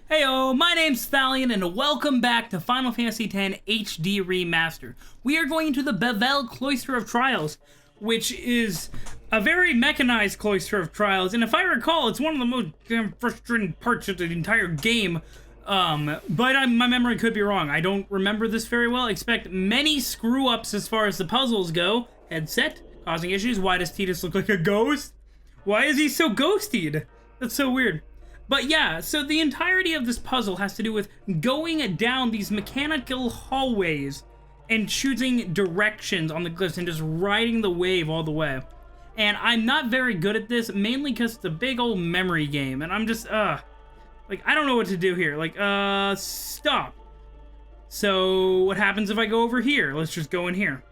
Heyo, my name's Thalion, and welcome back to Final Fantasy X HD Remaster. We are going into the Bevelle Cloister of Trials, which is a very mechanized Cloister of Trials, and if I recall, it's one of the most frustrating parts of the entire game. But my memory could be wrong. I don't remember this very well. Expect many screw-ups as far as the puzzles go. Headset, causing issues. Why does Tidus look like a ghost? Why is he so ghosted? That's so weird. But yeah, so the entirety of this puzzle has to do with going down these mechanical hallways and choosing directions on the glyphs and just riding the wave all the way. And I'm not very good at this, mainly because it's a big old memory game, and I'm just, like, I don't know what to do here. Like, stop. So, what happens if I go over here? Let's just go in here.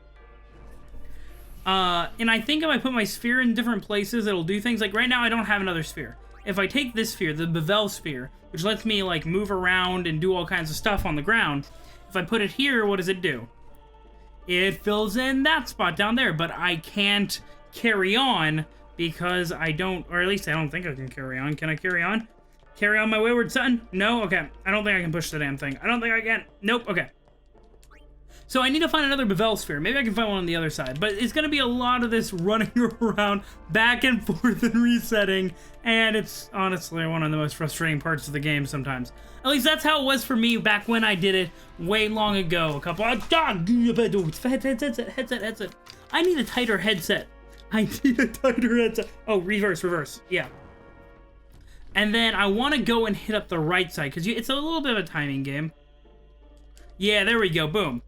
And I think if I put my sphere in different places, it'll do things. Like, right now, I don't have another sphere. If I take this sphere, the Bevelle sphere, which lets me, like, move around and do all kinds of stuff on the ground, if I put it here, what does it do? It fills in that spot down there, but I can't carry on because I don't, or at least I don't think I can carry on. Can I carry on? Carry on my wayward son? No? Okay. I don't think I can push the damn thing. I don't think I can. Nope. Okay. So I need to find another Bevelle sphere. Maybe I can find one on the other side. But it's going to be a lot of this running around back and forth and resetting. And it's honestly one of the most frustrating parts of the game sometimes. At least that's how it was for me back when I did it way long ago. Headset. I need a tighter headset. I need a tighter headset. Oh, reverse. Yeah. And then I want to go and hit up the right side, because it's a little bit of a timing game. Yeah, there we go. Boom.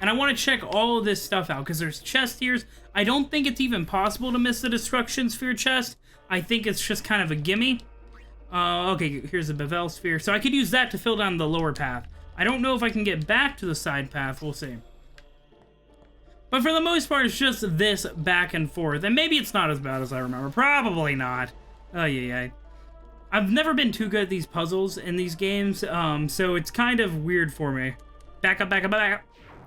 And I want to check all of this stuff out, because there's chest here. I don't think it's even possible to miss the Destruction Sphere chest. I think it's just kind of a gimme. Okay, here's the Bevelle Sphere. So I could use that to fill down the lower path. I don't know if I can get back to the side path. We'll see. But for the most part, it's just this back and forth. And maybe it's not as bad as I remember. Probably not. Oh, yeah. I've never been too good at these puzzles in these games, so it's kind of weird for me. Back up.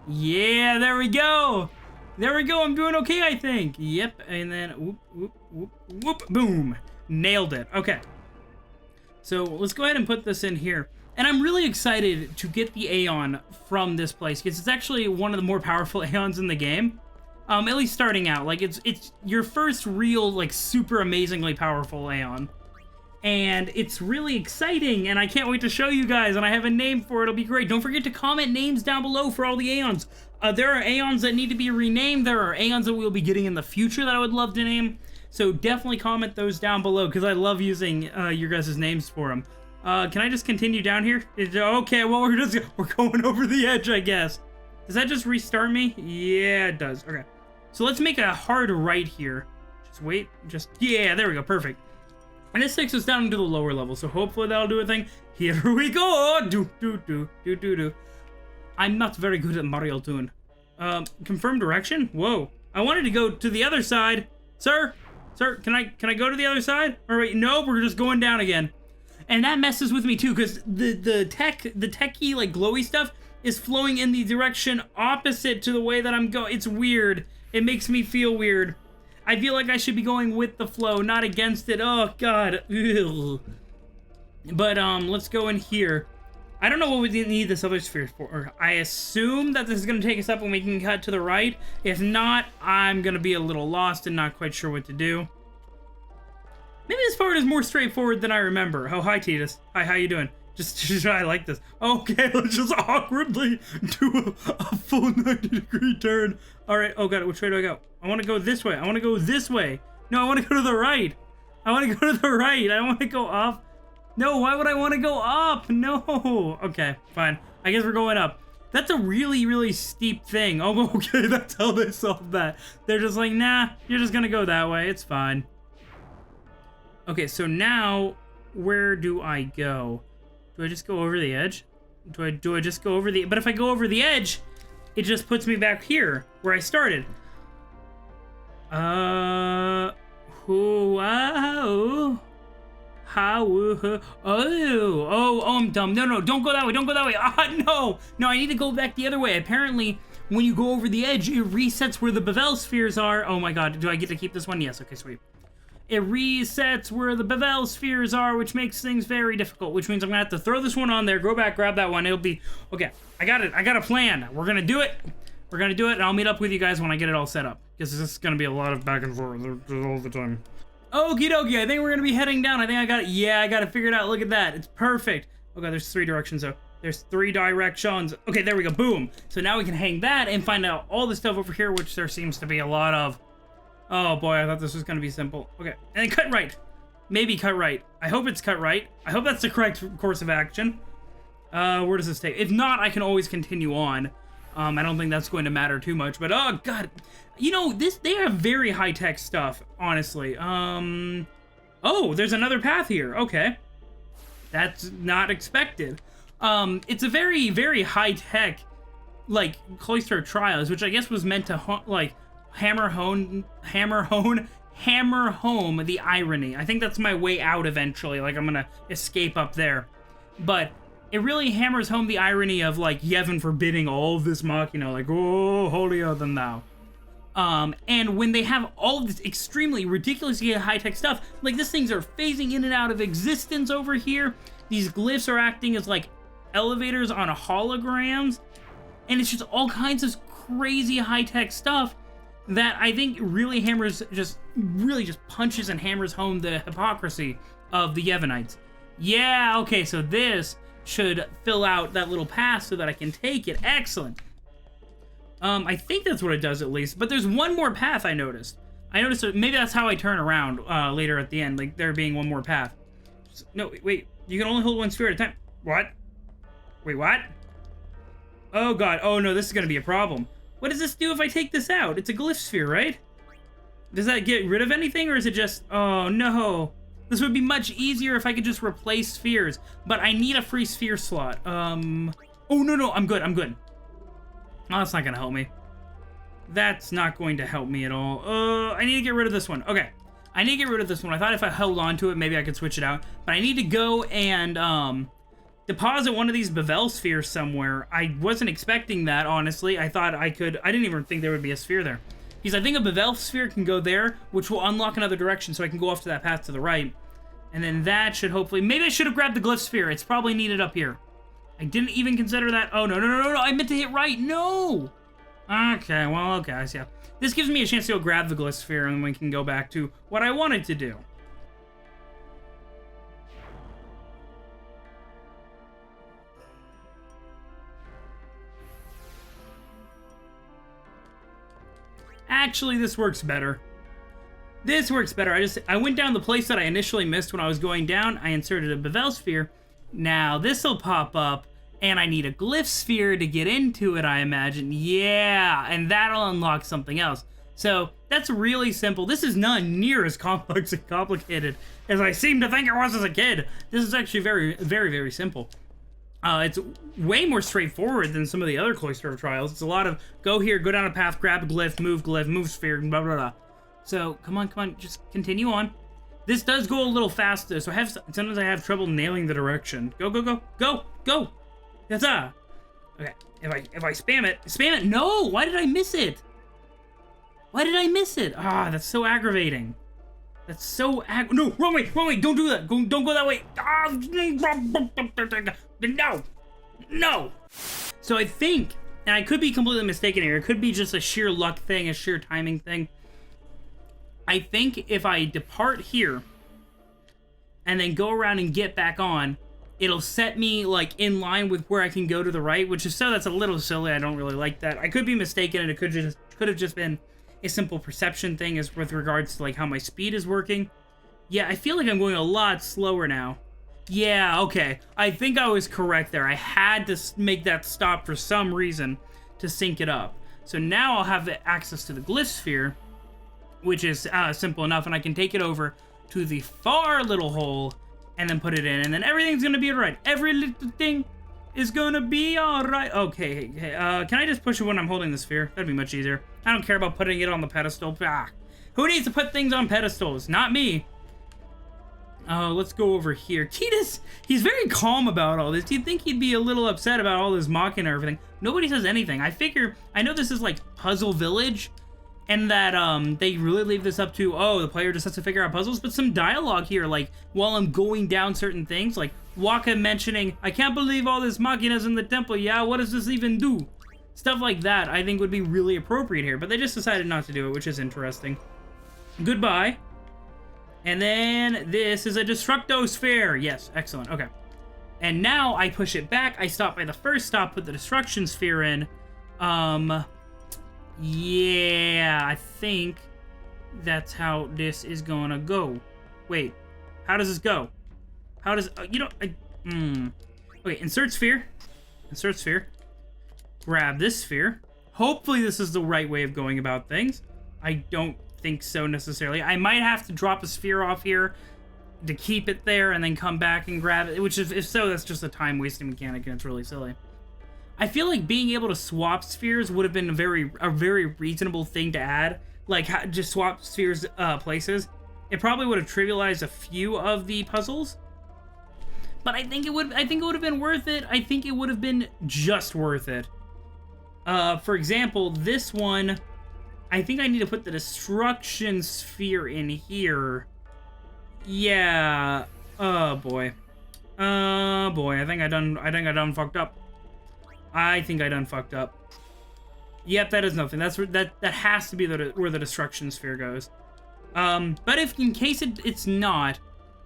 Yeah, there we go. I'm doing okay, I think. Yep, and then whoop, boom. Nailed it. Okay. So let's go ahead and put this in here. And I'm really excited to get the Aeon from this place, because it's actually one of the more powerful Aeons in the game. At least starting out. Like, it's your first real, like, super amazingly powerful Aeon. And it's really exciting, and I can't wait to show you guys, and I have a name for it. It'll be great. Don't forget to comment names down below for all the Aeons. There are Aeons that need to be renamed. There are Aeons that we'll be getting in the future that I would love to name. So definitely comment those down below, because I love using your guys' names for them. Can I just continue down here? Okay, well, we're going over the edge, I guess. Does that just restart me? Yeah, it does. Okay. So let's make a hard right here. Just wait. Yeah, there we go. Perfect. And this takes us down into the lower level, so hopefully that'll do a thing. Here we go! Do. I'm not very good at Mario Tune. Confirm direction? Whoa. I wanted to go to the other side. Sir, can I go to the other side? Or wait, nope, we're just going down again. And that messes with me too, because the techie, like, glowy stuff is flowing in the direction opposite to the way that I'm going. It's weird. It makes me feel weird. I feel like I should be going with the flow, not against it. Oh, God. Ugh. But, let's go in here. I don't know what we need this other sphere for. I assume that this is going to take us up and we can cut to the right. If not, I'm going to be a little lost and not quite sure what to do. Maybe this part is more straightforward than I remember. Oh, hi, Tidus. Hi, how you doing? Just I like this. Okay, let's just awkwardly do a full 90-degree turn. All right. Oh, God. Which way do I go? I want to go this way. No, I want to go to the right. I want to go up. No, why would I want to go up? No. Okay, fine. I guess we're going up. That's a really, really steep thing. Oh, okay. That's how they solved that. They're just like, nah, you're just going to go that way. It's fine. Okay, so now where do I go? Do I just go over the edge? Do I just go over the... But if I go over the edge, it just puts me back here, where I started. Oh, I'm dumb. No, don't go that way. No, I need to go back the other way. Apparently, when you go over the edge, it resets where the Bevelle spheres are. Oh my God, do I get to keep this one? Yes, okay, sweet. it resets where the Bevelle spheres are, which makes things very difficult, which means I'm gonna have to throw this one on there, go back, grab that one. It'll be, okay, I got it. I got a plan. We're gonna do it. We're gonna do it, and I'll meet up with you guys when I get it all set up, because this is gonna be a lot of back and forth all the time. Okie dokie, I think we're gonna be heading down. I think I got it. Yeah, I got it figured out. Look at that. It's perfect. Okay, there's 3 directions, though. There's 3 directions. Okay, there we go. Boom. So now we can hang that and find out all the stuff over here, which there seems to be a lot of. Oh boy, I thought this was gonna be simple. Okay, and then cut right. Maybe cut right. I hope it's cut right. I hope that's the correct course of action. Where does this take? If not, I can always continue on. I don't think that's going to matter too much, but oh god. You know, they have very high-tech stuff, honestly. Oh, there's another path here. Okay. That's not expected. It's a very, very high-tech, like, Cloister of Trials, which I guess was meant to, like, hammer home the irony. I think that's my way out eventually. Like, I'm gonna escape up there. But it really hammers home the irony of, like, Yevon forbidding all of this machina, like, oh, holier than thou. And when they have all of this extremely ridiculously high-tech stuff, like, these things are phasing in and out of existence over here. These glyphs are acting as, like, elevators on holograms. And it's just all kinds of crazy high-tech stuff that I think really punches and hammers home the hypocrisy of the Yevonites. Yeah, okay, so this should fill out that little path so that I can take it. Excellent. I think that's what it does at least, but there's one more path I noticed. Maybe that's how I turn around later at the end, like there being one more path. No, wait, you can only hold 1 sphere at a time. What? Wait, what? Oh god, oh no, this is gonna be a problem. What does this do if I take this out? It's a glyph sphere, right? Does that get rid of anything, or is it just... Oh, no. This would be much easier if I could just replace spheres, but I need a free sphere slot. Oh, no, I'm good. Oh, that's not gonna help me. That's not going to help me at all. I need to get rid of this one. Okay. I need to get rid of this one. I thought if I held on to it, maybe I could switch it out. But I need to go and, deposit one of these Bevelle spheres somewhere. I wasn't expecting that, honestly. I thought I could... I didn't even think there would be a sphere there. Because I think a Bevelle sphere can go there, which will unlock another direction, so I can go off to that path to the right. And then that should hopefully... Maybe I should have grabbed the glyph sphere. It's probably needed up here. I didn't even consider that. Oh, no. I meant to hit right. No! Okay, well, okay, I see. This gives me a chance to go grab the glyph sphere, and we can go back to what I wanted to do. Actually, this works better. This works better. I went down the place that I initially missed when I was going down. I inserted a Bevelle sphere. Now this'll pop up, and I need a glyph sphere to get into it, I imagine. Yeah, and that'll unlock something else. So that's really simple. This is not near as complex and complicated as I seem to think it was as a kid. This is actually very, very, very simple. It's way more straightforward than some of the other Cloister of Trials. It's a lot of go here, go down a path, grab a glyph, move sphere, blah, blah, blah. So, come on, just continue on. This does go a little faster, so sometimes I have trouble nailing the direction. Go. That's okay, if I spam it, no! Why did I miss it? Ah, that's so aggravating. No, wrong way, don't do that. Don't go that way. No. So I think, and I could be completely mistaken here, it could be just a sheer luck thing, a sheer timing thing. I think if I depart here and then go around and get back on, it'll set me like in line with where I can go to the right, which is that's a little silly. I don't really like that. I could be mistaken, and it could have just been a simple perception thing as with regards to like how my speed is working. Yeah, I feel like I'm going a lot slower now. Yeah, okay. I think I was correct there. I had to make that stop for some reason to sync it up. So now I'll have access to the glyph sphere, which is simple enough, and I can take it over to the far little hole and then put it in, and then everything's gonna be alright. Every little thing is gonna be alright. Okay, can I just push it when I'm holding the sphere? That'd be much easier. I don't care about putting it on the pedestal. Who needs to put things on pedestals? Not me. Let's go over here. Tidus, he's very calm about all this. You'd think he'd be a little upset about all this mocking and everything. Nobody says anything. I know this is like Puzzle Village, And that they really leave this up to, oh, the player just has to figure out puzzles, but some dialogue here, like while I'm going down certain things, like Waka mentioning, I can't believe all this machinas in the temple, yeah, what does this even do? Stuff like that I think would be really appropriate here, but they just decided not to do it, which is interesting. Goodbye. And then this is a Destructo Sphere. Yes, excellent, okay. And now I push it back, I stop by the first stop, put the Destruction Sphere in. Yeah, I think that's how this is gonna go. Wait, how does this go? How does, Okay, insert sphere. Insert sphere. Grab this sphere. Hopefully this is the right way of going about things. I don't think so necessarily. I might have to drop a sphere off here to keep it there and then come back and grab it, which is, if so, that's just a time-wasting mechanic and it's really silly. I feel like being able to swap spheres would have been a very reasonable thing to add. Like, just swap spheres places. It probably would have trivialized a few of the puzzles. But I think it would have been worth it. I think it would have been just worth it. For example, this one, I think I need to put the destruction sphere in here. Yeah. Oh boy. Oh boy. I think I done fucked up. I think I done fucked up. Yep, that is nothing. That has to be where the destruction sphere goes. But if in case it's not,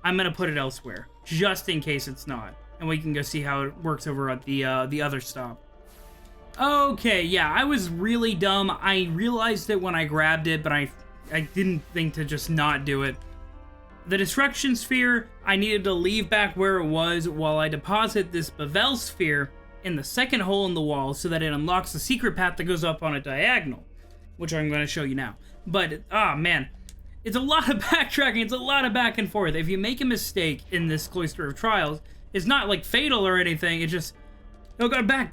I'm gonna put it elsewhere, just in case it's not, and we can go see how it works over at the other stop. Okay, yeah, I was really dumb. I realized it when I grabbed it, but I didn't think to just not do it. The destruction sphere, I needed to leave back where it was while I deposit this Bevelle sphere in the second hole in the wall so that it unlocks the secret path that goes up on a diagonal, which I'm going to show you now. But, man, it's a lot of backtracking, it's a lot of back and forth. If you make a mistake in this Cloister of Trials, it's not like fatal or anything, it just, oh god, back.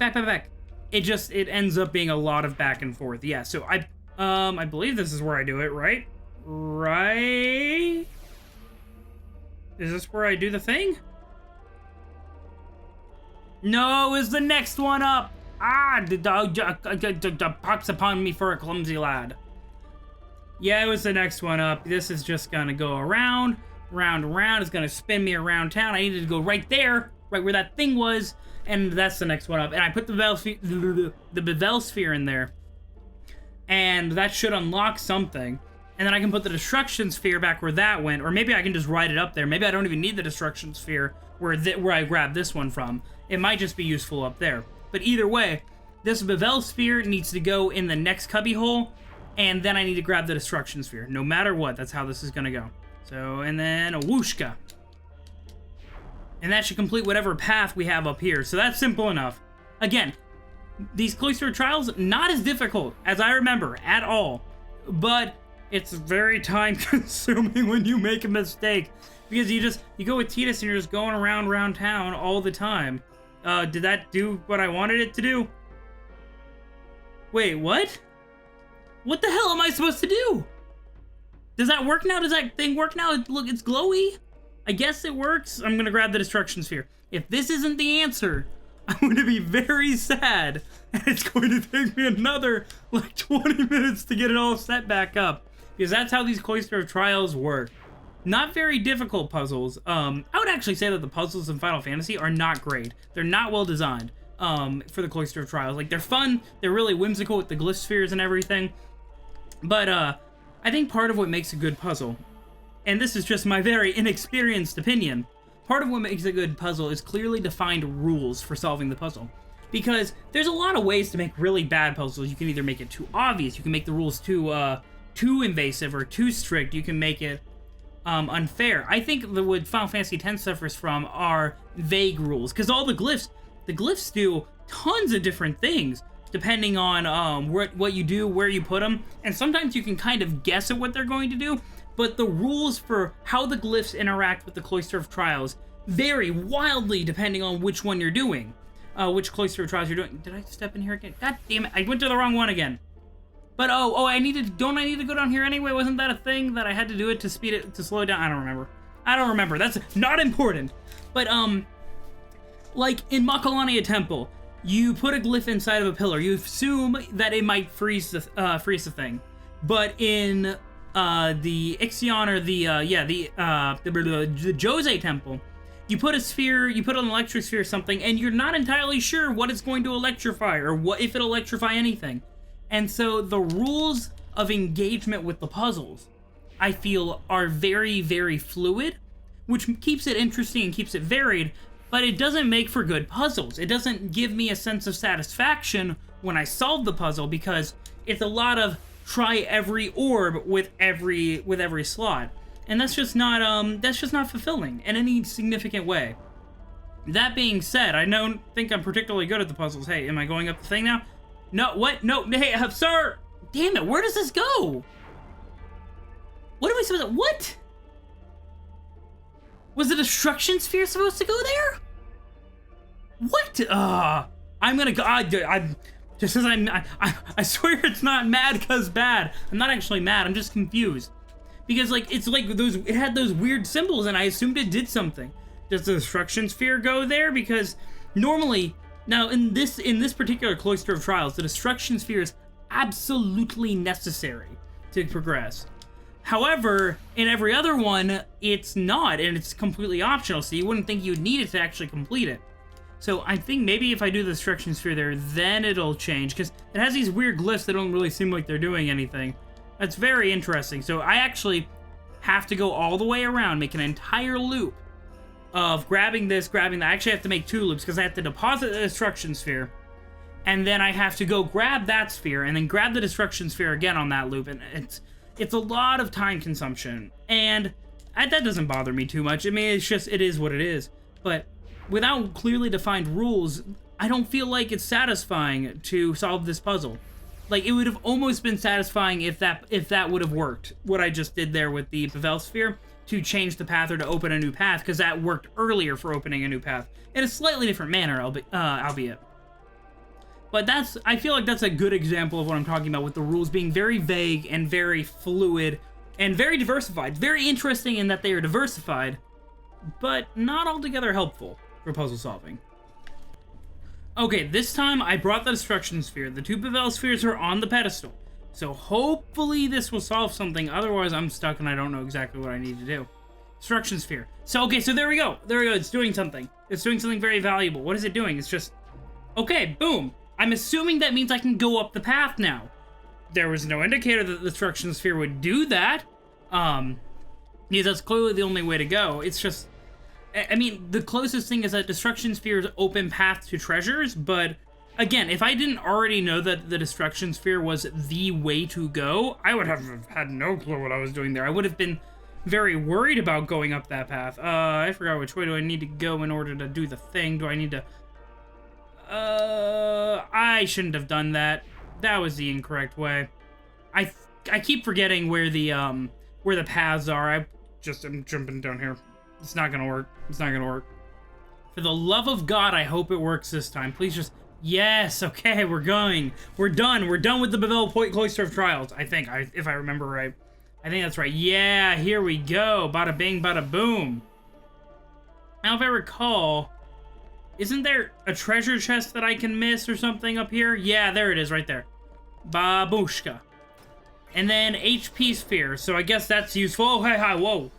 It ends up being a lot of back and forth. Yeah, so I believe this is where I do it, right? Right? Is this where I do the thing? No, is the next one up? Ah, the dog pox upon me for a clumsy lad. Yeah, it was the next one up. This is just gonna go around, round. It's gonna spin me around town. I needed to go right there, right where that thing was, and that's the next one up. And I put the Bevelle sphere in there, and that should unlock something. And then I can put the destruction sphere back where that went, or maybe I can just write it up there. Maybe I don't even need the destruction sphere where I grabbed this one from. It might just be useful up there. But either way, this Bevelle sphere needs to go in the next cubby hole, and then I need to grab the destruction sphere. No matter what, that's how this is gonna go. So, and then a whooshka. And that should complete whatever path we have up here. So that's simple enough. Again, these Cloister of Trials, not as difficult as I remember at all. But it's very time consuming when you make a mistake. Because you go with Tidus and you're just going around town all the time. Did that do what I wanted it to do? Wait, what? What the hell am I supposed to do? Does that work now? Does that thing work now? Look, it's glowy. I guess it works. I'm gonna grab the destruction sphere. If this isn't the answer, I'm gonna be very sad. And it's going to take me another, like, 20 minutes to get it all set back up. Because that's how these Cloister of Trials work. Not very difficult puzzles. I would actually say that the puzzles in Final Fantasy are not great. They're not well designed for the Cloister of Trials. Like, they're fun, they're really whimsical with the glyph spheres and everything. But I think part of what makes a good puzzle, and this is just my very inexperienced opinion, part of what makes a good puzzle is clearly defined rules for solving the puzzle. Because there's a lot of ways to make really bad puzzles. You can either make it too obvious, you can make the rules too invasive or too strict, you can make it unfair. I think what Final Fantasy X suffers from are vague rules, because all the glyphs do tons of different things, depending on what you do, where you put them, and sometimes you can kind of guess at what they're going to do, but the rules for how the glyphs interact with the Cloister of Trials vary wildly depending on which one you're doing, which Cloister of Trials you're doing. Did I step in here again? God damn it, I went to the wrong one again. But don't I need to go down here anyway? Wasn't that a thing that I had to do it to slow it down? I don't remember. That's not important. But like in Makalania Temple, you put a glyph inside of a pillar. You assume that it might freeze the thing. But in the Ixion or the Jose Temple, you put a sphere, you put an electric sphere or something, and you're not entirely sure what it's going to electrify or what if it'll electrify anything. And so the rules of engagement with the puzzles, I feel, are very, very fluid, which keeps it interesting and keeps it varied, but it doesn't make for good puzzles. It doesn't give me a sense of satisfaction when I solve the puzzle, because it's a lot of try every orb with every slot. And that's just not fulfilling in any significant way. That being said, I don't think I'm particularly good at the puzzles. Hey, am I going up the thing now? No, what? No, hey, sir! Damn it, where does this go? What are we supposed to... What? Was the destruction sphere supposed to go there? What? I'm gonna go... Just as I swear it's not mad cause bad. I'm not actually mad, I'm just confused. Because, like, it's like it had those weird symbols, and I assumed it did something. Does the destruction sphere go there? Because normally, now in this particular Cloister of Trials, the destruction sphere is absolutely necessary to progress. However, in every other one, it's not, and it's completely optional, so you wouldn't think you'd need it to actually complete it. So I think maybe if I do the destruction sphere there, then it'll change, because it has these weird glyphs that don't really seem like they're doing anything. That's very interesting. So I actually have to go all the way around, make an entire loop of grabbing this, grabbing that. I actually have to make 2 loops because I have to deposit the destruction sphere, and then I have to go grab that sphere, and then grab the destruction sphere again on that loop, and it's a lot of time consumption, and that doesn't bother me too much. I mean, it's just, it is what it is. But without clearly defined rules, I don't feel like it's satisfying to solve this puzzle. Like, it would have almost been satisfying if that would have worked, what I just did there with the Bevelle sphere, to change the path or to open a new path, because that worked earlier for opening a new path, in a slightly different manner, albeit. But I feel like that's a good example of what I'm talking about, with the rules being very vague and very fluid and very diversified. Very interesting in that they are diversified, but not altogether helpful for puzzle solving. Okay, this time I brought the destruction sphere. The 2 Bevelle spheres are on the pedestal. So hopefully this will solve something, otherwise I'm stuck and I don't know exactly what I need to do. Destruction sphere. So, okay, so there we go. There we go, it's doing something. It's doing something very valuable. What is it doing? It's just... Okay, boom. I'm assuming that means I can go up the path now. There was no indicator that the destruction sphere would do that. Yeah, that's clearly the only way to go. It's just... I mean, the closest thing is that destruction spheres open path to treasures, but again, if I didn't already know that the destruction sphere was the way to go, I would have had no clue what I was doing there. I would have been very worried about going up that path. I forgot which way do I need to go in order to do the thing. Do I need to... I shouldn't have done that. That was the incorrect way. I keep forgetting where the paths are. I'm jumping down here. It's not gonna work. It's not gonna work. For the love of God, I hope it works this time. Please just... Yes, okay, we're going. We're done. We're done with the Bevelle Cloister of Trials, I think, if I remember right. I think that's right. Yeah, here we go. Bada bing, bada boom. Now, if I recall, isn't there a treasure chest that I can miss or something up here? Yeah, there it is, right there. Babushka. And then HP sphere, so I guess that's useful. Oh, hey, hi, whoa.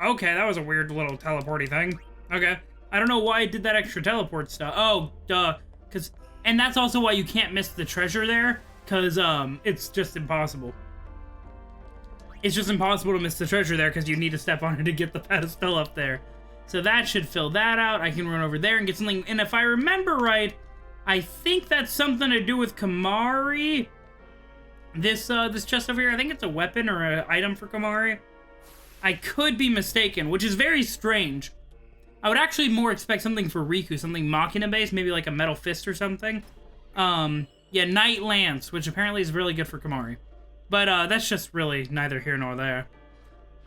Okay, that was a weird little teleporty thing. Okay. I don't know why I did that extra teleport stuff. Oh, duh. And that's also why you can't miss the treasure there, because it's just impossible. It's just impossible to miss the treasure there, because you need to step on it to get the pedestal up there. So that should fill that out. I can run over there and get something. And if I remember right, I think that's something to do with Kimahri. This chest over here, I think it's a weapon or an item for Kimahri. I could be mistaken, which is very strange. I would actually more expect something for Riku, something Machina-based, maybe like a Metal Fist or something. Yeah, Night Lance, which apparently is really good for Kimahri. But that's just really neither here nor there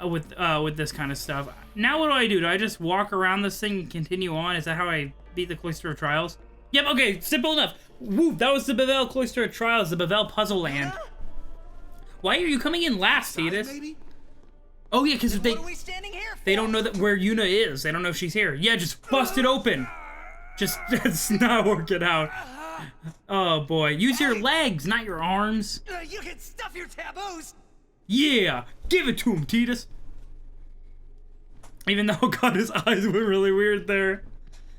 with this kind of stuff. Now what do? Do I just walk around this thing and continue on? Is that how I beat the Cloister of Trials? Yep, okay, simple enough. Woo, that was the Bevelle Cloister of Trials, the Bevelle Puzzle Land. Why are you coming in last, Tidus? Oh yeah, because they don't know that where Yuna is. They don't know if she's here. Yeah, just bust it open. Just, it's not working out. Oh boy, use your legs, not your arms. You can stuff your taboos. Yeah, give it to him, Tidus. Even though, God, his eyes went really weird there.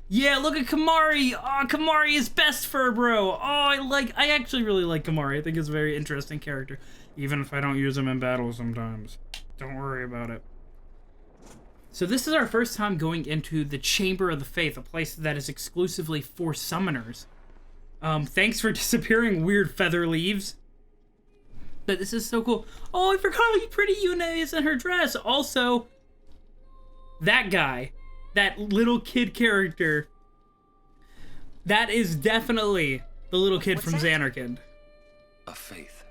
Yeah, look at Kamari. Oh, Kamari is best for bro. Oh, I actually really like Kamari. I think he's a very interesting character. Even if I don't use him in battle sometimes. Don't worry about it. So this is our first time going into the Chamber of the Faith, a place that is exclusively for summoners. Thanks for disappearing, weird feather leaves. But this is so cool. Oh, I forgot how pretty Yuna is in her dress. Also, that guy, that little kid character, that is definitely the little kid from Xanarkand. A faith.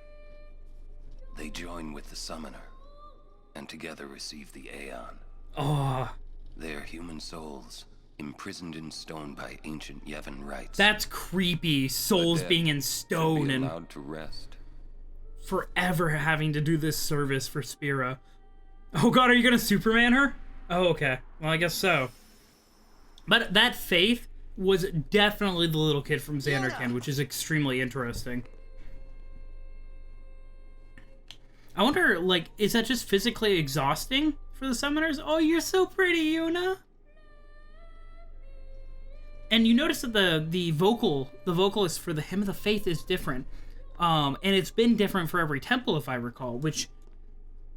They join with the summoner, and together receive the Aeon. Oh. They are human souls, imprisoned in stone by ancient Yevon rites. That's creepy. Souls being in stone and allowed to rest. Forever having to do this service for Spira. Oh god, are you gonna Superman her? Oh, okay. Well, I guess so. But that faith was definitely the little kid from Xanarkand, which is extremely interesting. I wonder, like, is that just physically exhausting for the summoners? Oh, you're so pretty, Yuna. And you notice that the vocalist for the Hymn of the Faith is different. And it's been different for every temple, if I recall, which,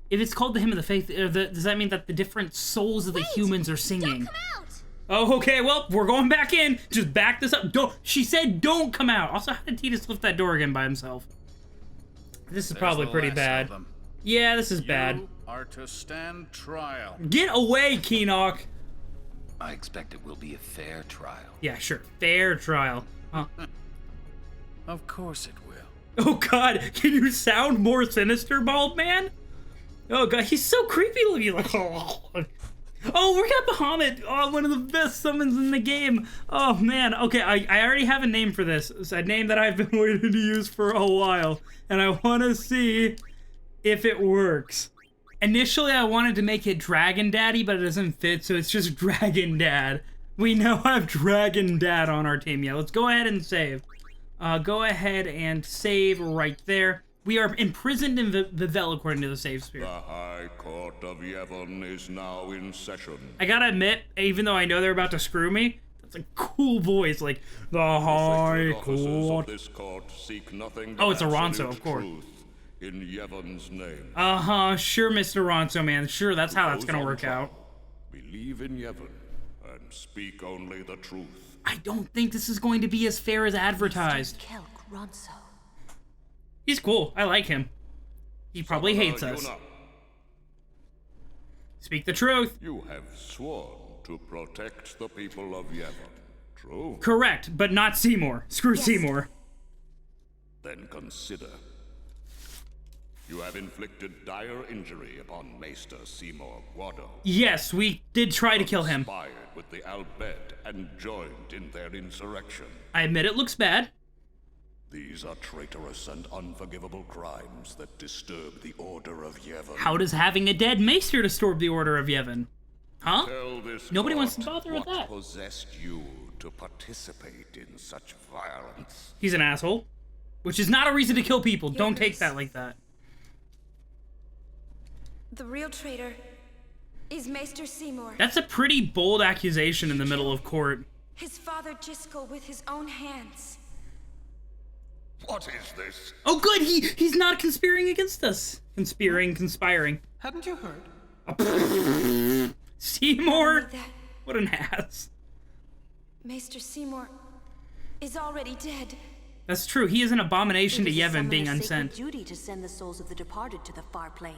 if it's called the Hymn of the Faith, does that mean that the different souls of the humans are singing? Don't come out! Oh, okay, well, we're going back in. Just back this up. Don't. She said don't come out. Also, how did Tidus lift that door again by himself? This is probably pretty bad. Yeah, this is bad. You are to stand trial. Get away, Keenock. I expect it will be a fair trial. Yeah, sure. Fair trial. Huh. Of course it will. Oh, God. Can you sound more sinister, bald man? Oh, God. He's so creepy looking. Like, oh, we got Bahamut. Oh, one of the best summons in the game. Oh, man. Okay, I already have a name for this. It's a name that I've been waiting to use for a while. And I want to see if it works. Initially, I wanted to make it Dragon Daddy, but it doesn't fit, so it's just Dragon Dad. We now have Dragon Dad on our team. Yeah, let's go ahead and save. Go ahead and save right there. We are imprisoned in Bevelle according to the save sphere. The High Court of Yevon is now in session. I gotta admit, even though I know they're about to screw me, that's a cool voice, like, the High Court. Of this court seek nothing Oh, it's but Aronso, absolute of course. truth in Yevon's name. Uh-huh, sure, Mr. Ronso, man. Sure, that's how that's Those gonna on work trial, out. Believe in Yevon and speak only the truth. I don't think this is going to be as fair as advertised. He's cool. I like him. He probably hates us. Yuna, Speak the truth. you have sworn to protect the people of Yevon. True? Correct, but not Seymour. Screw Seymour. Then consider. You have inflicted dire injury upon Maester Seymour Guado. Yes, we did try to kill him. Conspired with the Albed and joined in their insurrection. I admit it looks bad. These are traitorous and unforgivable crimes that disturb the order of Yevon. How does having a dead Maester disturb the Order of Yevon? Huh? Tell this Nobody court wants to bother with that. What possessed you to participate in such violence? He's an asshole. Which is not a reason to kill people. Don't take that like that. The real traitor is Maester Seymour. That's a pretty bold accusation in the middle of court. His father Jiskel with his own hands. What is this? Oh, good. He's not conspiring against us. Conspiring. Hadn't you heard? Seymour? Only that What an ass. Maester Seymour is already dead. That's true. He is an abomination to It is a Yevon being summoner's sacred unsent. duty to send the souls of the departed to the far plane.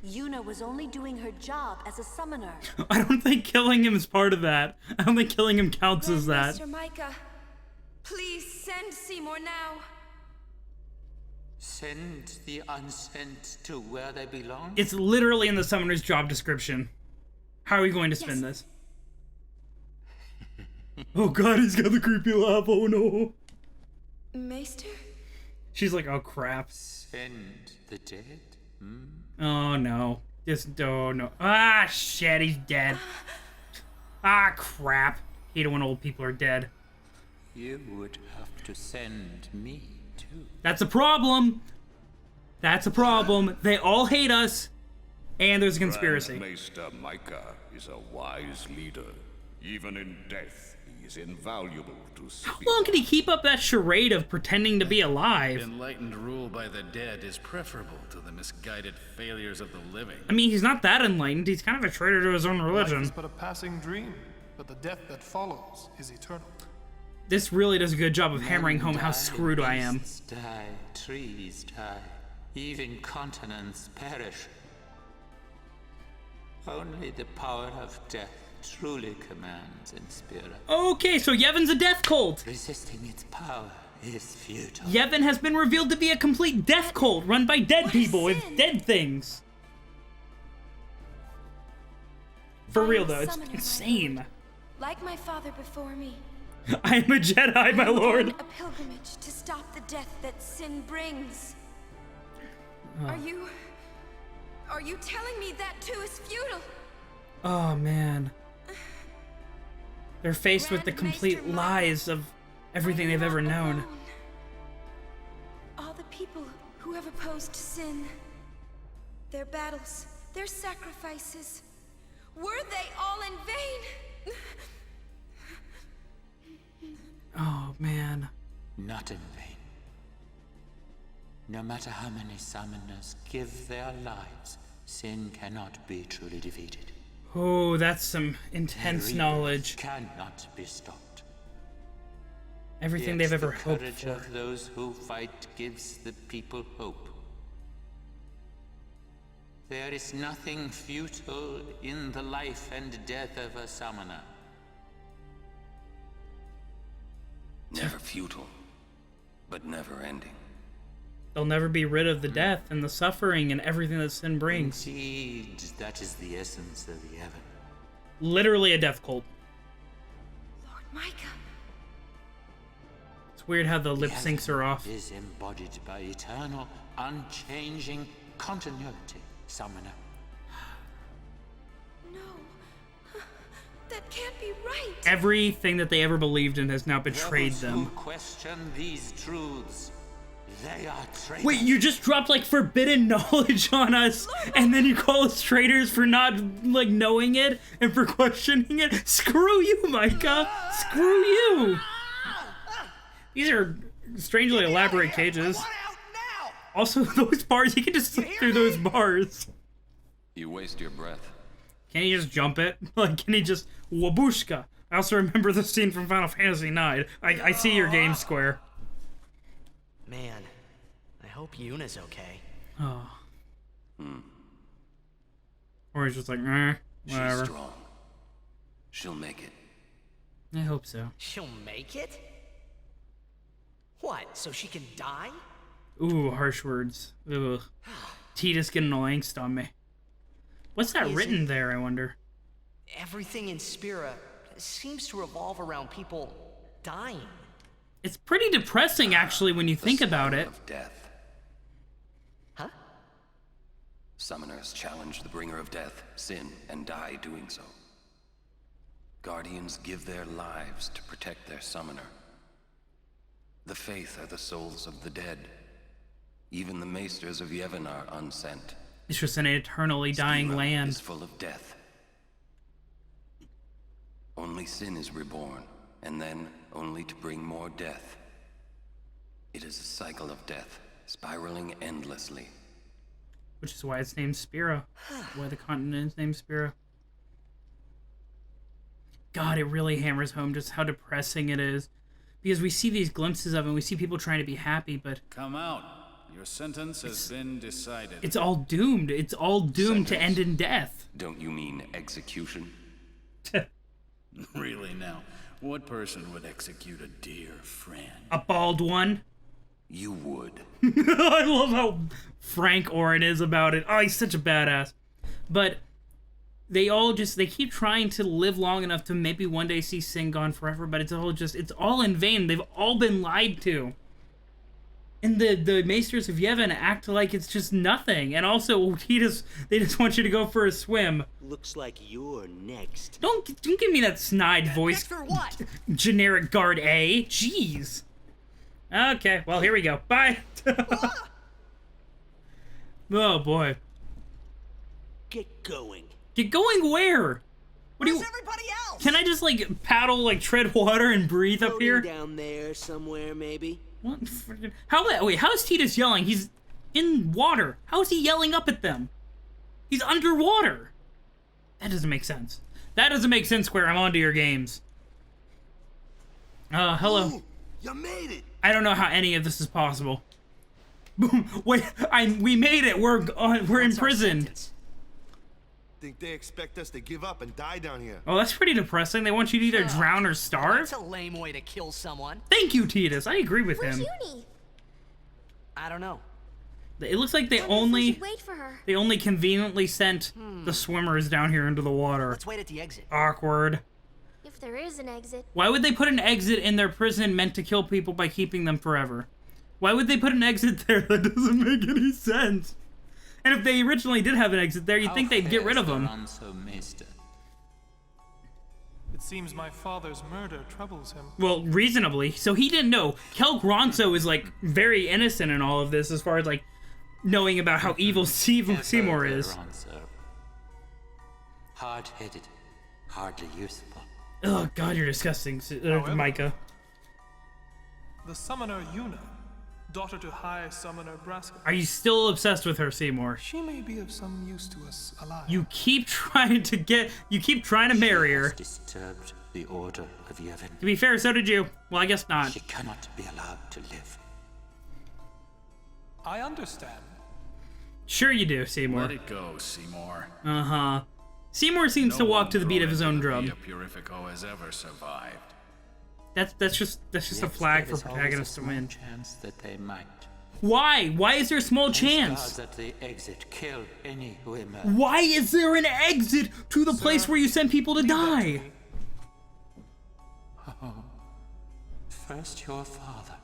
Yuna was only doing her job as a summoner. I don't think killing him is part of that. I don't think killing him counts as that. Grandmaster Micah, please send Seymour now. Send the unsent to where they belong? It's literally in the summoner's job description. How are we going to spin this? Oh god, he's got the creepy laugh. Oh no. Maester? She's like, oh crap. Send the dead? Oh no. Oh no. Ah shit, he's dead. Ah crap. Hate it when old people are dead. You would have to send me too. That's a problem. That's a problem. They all hate us, and there's a conspiracy. Maester Micah is a wise leader. Even in death, he is invaluable to Spira. How long can he keep up that charade of pretending to be alive? Enlightened rule by the dead is preferable to the misguided failures of the living. I mean, he's not that enlightened. He's kind of a traitor to his own Life religion. is but a passing dream, but the death that follows is eternal. This really does a good job of hammering home how screwed I am. Beasts die, trees die, even continents perish. Only the power of death truly commands in Spira. Okay, so Yevon's a death cult. Resisting its power is futile. Yevon has been revealed to be a complete death cult run by dead people with dead things. For real though, it's insane. Like my father before me, I am a Jedi, my lord. a pilgrimage to stop the death that sin brings. Are you telling me that too is futile? Oh man. They're faced with the complete lies of everything they've ever known. All the people who have opposed sin, their battles, their sacrifices, were they all in vain? Oh man. Not in vain. No matter how many summoners give their lives, sin cannot be truly defeated. Oh, that's some intense Rebirth knowledge. Cannot be stopped. Everything Yet they've ever the hoped courage for. of those who fight gives the people hope. There is nothing futile in the life and death of a summoner. Never futile, but never ending. They'll never be rid of the death and the suffering and everything that sin brings. Indeed, that is the essence of Yevon. Literally a death cult. Lord Micah. It's weird how the lip syncs are off. Is embodied by eternal, unchanging continuity, summoner. No. That can't be right. Everything that they ever believed in has now betrayed Those them. who question these truths, they are traitors. Wait, you just dropped like forbidden knowledge on us, and then you call us traitors for not like knowing it and for questioning it? Screw you, Micah! Screw you! These are strangely elaborate cages. Also, those bars, you can just slip through those bars. You waste your breath. Can he just jump it? Like, can he just wabushka? I also remember the scene from Final Fantasy IX. I see your game, Square. Man, I hope Yuna's okay. Oh. Or he's just like, whatever. She's strong. She'll make it. I hope so. She'll make it? What, so she can die? Ooh, harsh words. Ugh. Tidus getting all angst on me. What's that written there, I wonder? Everything in Spira seems to revolve around people dying. It's pretty depressing, actually, when you think about it. Of death. Huh? Summoners challenge the bringer of death, sin, and die doing so. Guardians give their lives to protect their summoner. The Faith are the souls of the dead. Even the Maesters of Yevon are unsent. It's just an eternally dying Spira land. is full of death. Only sin is reborn, and then only to bring more death. It is a cycle of death, spiraling endlessly. Which is why it's named Spira. Why the continent is named Spira. God, it really hammers home just how depressing it is. Because we see these glimpses of it, and we see people trying to be happy, but... Come out. Your sentence has been decided. It's all doomed. It's all doomed to end in death. Don't you mean execution? Really now, what person would execute a dear friend? A bald one. You would. I love how frank Orin is about it. Oh, he's such a badass. But they keep trying to live long enough to maybe one day see Sin gone forever, but it's all in vain. They've all been lied to. And the Maesters of Yevon act like it's just nothing. And also, they just want you to go for a swim. Looks like you're next. Don't give me that snide voice. Next for what? Generic guard A. Jeez. Okay, well, here we go. Bye. Oh, boy. Get going. Get going where? What do you... everybody else? Can I just, like, paddle, like, tread water and breathe up here? Down there somewhere, maybe. What? Wait, how is Tidus yelling? He's in water. How is he yelling up at them? He's underwater. That doesn't make sense. That doesn't make sense, Square. I'm onto your games. Hello. Ooh, you made it. I don't know how any of this is possible. Wait, we made it. We're imprisoned. Think they expect us to give up and die down here? Oh, that's pretty depressing. They want you to either drown or starve. That's a lame way to kill someone. Thank you, Tidus. I agree with him. Yuni? I don't know. It looks like they Wait for her. only conveniently sent the swimmers down here into the water. Let's wait at the exit. Awkward. If there is an exit. Why would they put an exit in their prison meant to kill people by keeping them forever? Why would they put an exit there? That doesn't make any sense. And if they originally did have an exit there, you'd think they'd get rid of them. It seems my father's murder troubles him. Well, reasonably. So he didn't know. Kel Gronso is, like, very innocent in all of this as far as, like, knowing about how evil Seymour is. Hard-headed, hardly useful. Oh, God, you're disgusting, However, Micah. The summoner Yuna, daughter to High Summoner Braska. Are you still obsessed with her, Seymour? She may be of some use to us alive. You keep trying to marry her. Disturbed the order of Yevon. To be fair, so did you. Well, I guess not. She cannot be allowed to live. I understand. Sure you do, Seymour. Let it go, Seymour. Uh-huh. Seymour seems to walk to the beat of his own drum. No Purifico has ever survived. That's just a flag for protagonists to win. Chance that they might. Why? Why is there a small chance? That the exit kill any who emerge. Why is there an exit to the place where you send people to die? Oh, first your father,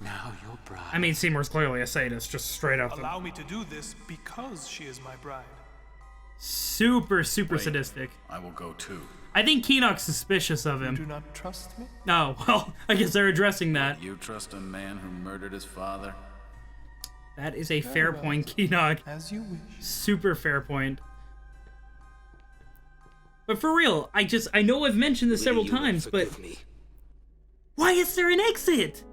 now your bride. I mean, Seymour's clearly a sadist, just straight up. Allow me to do this because she is my bride. Super sadistic. I will go too. I think Keenock's suspicious of him. You do not trust me? Oh, well, I guess they're addressing that. You trust a man who murdered his father? That is a fair point, Keenock. As you wish. Super fair point. But for real, I know I've mentioned this several times, but why is there an exit?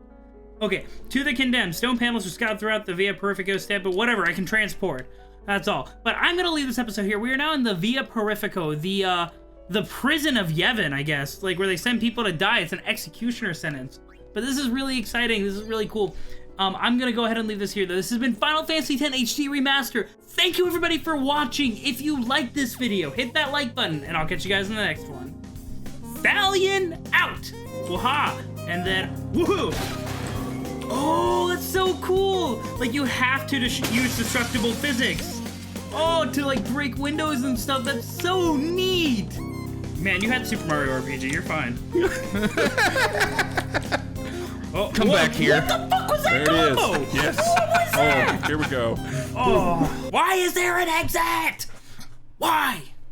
Okay, to the condemned. Stone panels are scattered throughout the Via Purifico step, but whatever, I can transport. That's all. But I'm gonna leave this episode here. We are now in the Via Purifico, the prison of Yevon, I guess, like where they send people to die. It's an executioner sentence. But this is really exciting. This is really cool. I'm gonna go ahead and leave this here, though. This has been Final Fantasy X HD Remaster. Thank you, everybody, for watching. If you liked this video, hit that like button, and I'll catch you guys in the next one. Thalion out! Waha! And then, woohoo! Oh, that's so cool! Like, you have to use destructible physics. Oh, to, like, break windows and stuff. That's so neat! Man, you had Super Mario RPG. You're fine. Oh, come back here. What the fuck was that there combo? It is. Yes. What was that? Oh, here we go. Oh, why is there an exit? Why?